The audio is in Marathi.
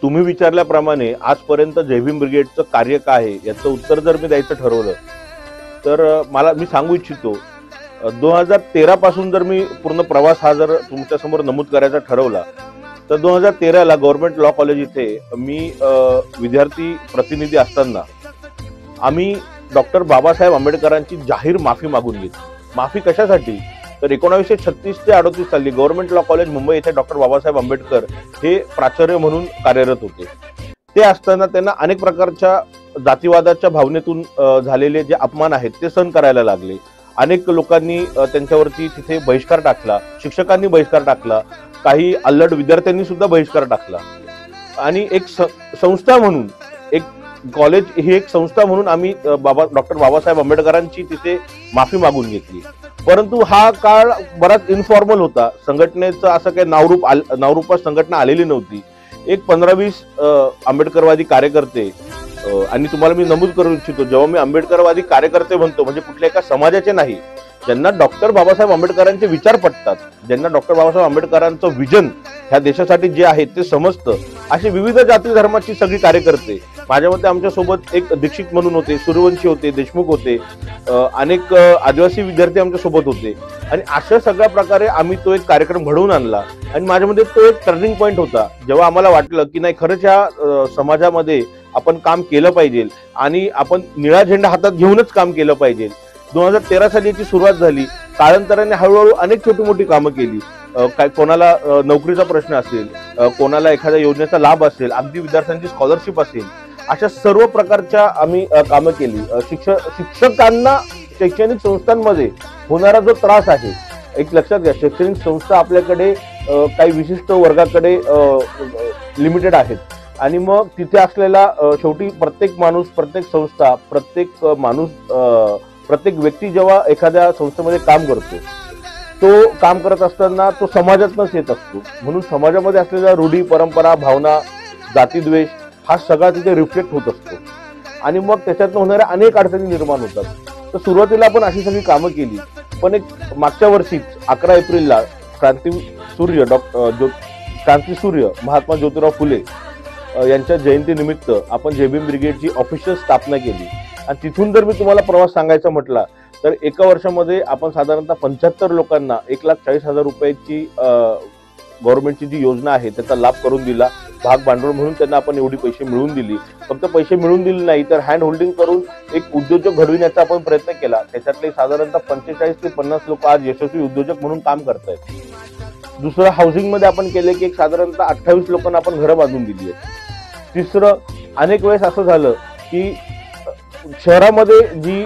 तुम्ही विचारल्याप्रमाणे आजपर्यंत जय भीम ब्रिगेडचं कार्य काय आहे याचं उत्तर जर मी द्यायचं ठरवलं तर मी सांगू इच्छितो 2013 पासून जर मी पूर्ण प्रवास हा जर तुमच्यासमोर नमूद करायचा ठरवला तर 2013 ला गव्हर्नमेंट लॉ कॉलेज इथे मी विद्यार्थी प्रतिनिधी असताना आम्ही डॉक्टर बाबासाहेब आंबेडकरांची जाहीर माफी मागून घेतली। माफी कशासाठी तर 1936 ते 38 साली गव्हर्नमेंट लॉ कॉलेज मुंबई येथे डॉक्टर बाबासाहेब आंबेडकर हे प्राचार्य म्हणून कार्यरत होते। ते असताना त्यांना अनेक प्रकारच्या जातीवादाच्या भावनेतून झालेले जे अपमान आहेत ते सहन करायला लागले। अनेक लोकांनी त्यांच्यावरती तिथे बहिष्कार टाकला, शिक्षकांनी बहिष्कार टाकला, काही अल्लड विद्यार्थ्यांनी सुद्धा बहिष्कार टाकला आणि एक संस्था म्हणून एक कॉलेज ही एक संस्था म्हणून आम्ही डॉक्टर बाबासाहेब आंबेडकरांची तिथे माफी मागून घेतली। परंतु हा काळ बराच इन्फॉर्मल होता, संघटनेचं असं काही नावरूपात संघटना आलेली नव्हती। एक 15-20 आंबेडकरवादी कार्यकर्ते आणि तुम्हाला मी नमूद करू इच्छितो, जेव्हा मी आंबेडकरवादी कार्यकर्ते म्हणतो म्हणजे कुठल्या एका समाजाचे नाही, ज्यांना डॉक्टर बाबासाहेब आंबेडकरांचे विचार पटतात, ज्यांना डॉक्टर बाबासाहेब आंबेडकरांचं विजन ह्या देशासाठी जे आहे ते समजतं, असे विविध जाती धर्माची सगळी कार्यकर्ते माझ्या मते आमच्या सोबत एक दीक्षित म्हणून होते, सूर्यवंशी होते, देशमुख होते, अनेक आदिवासी विद्यार्थी आमच्या सोबत होते आणि अशा सगळ्या प्रकारे आम्ही तो एक कार्यक्रम घडवून आणला आणि माझ्यामध्ये तो एक टर्निंग पॉईंट होता जेव्हा आम्हाला वाटलं की नाही खरंच ह्या समाजामध्ये आपण काम केलं पाहिजे आणि आपण निळा झेंडा हातात घेऊनच काम केलं पाहिजे। 2013 साली याची सुरुवात झाली। कालांतराने हळूहळू अनेक छोटी मोठी कामं केली। काय कोणाला नोकरीचा प्रश्न असेल, कोणाला एखाद्या योजनेचा लाभ असेल, अगदी विद्यार्थ्यांची स्कॉलरशिप असेल, अशा सर्व प्रकारच्या आम्ही कामं केली। शिक्षकांना शैक्षणिक संस्थांमध्ये होणारा जो त्रास आहे, एक लक्षात घ्या, शैक्षणिक संस्था आपल्याकडे काही विशिष्ट वर्गाकडे लिमिटेड आहेत आणि मग तिथे असलेला शेवटी प्रत्येक माणूस, प्रत्येक संस्था, प्रत्येक व्यक्ती जेव्हा एखाद्या संस्थेमध्ये काम करतो, तो काम करत असताना तो समाजातूनच येत असतो। म्हणून समाजामध्ये असलेल्या रूढी, परंपरा, भावना, जातीद्वेष हा सगळा तिथे रिफ्लेक्ट होत असतो आणि मग त्याच्यातून होणाऱ्या अनेक अडचणी निर्माण होतात। तर सुरुवातीला आपण अशी सगळी कामं केली, पण एक मागच्या वर्षीच 11 एप्रिलला क्रांतीसूर्य महात्मा ज्योतिराव फुले यांच्या जयंतीनिमित्त आपण जय भीम ब्रिगेडची ऑफिशियल स्थापना केली आणि तिथून जर मी तुम्हाला प्रवास सांगायचा म्हटला तर एका वर्षामध्ये आपण साधारणतः 75 लोकांना 1,40,000 रुपयाची गव्हर्नमेंटची जी योजना आहे त्याचा लाभ करून दिला। भाग भांडवल म्हणून त्यांना आपण एवढी पैसे मिळवून दिली। फक्त पैसे मिळवून दिले नाही तर हँड होल्डिंग करून एक उद्योजक घडविण्याचा आपण प्रयत्न केला। त्याच्यातले साधारणतः 45 ते 50 लोक आज यशस्वी उद्योजक म्हणून काम करतायत। दुसरं, हाऊसिंग मध्ये आपण केले की एक साधारणतः 28 लोकांना आपण घरं बांधून दिली आहेत। तिसरं, अनेक वेळेस असं झालं की शहरामध्ये जी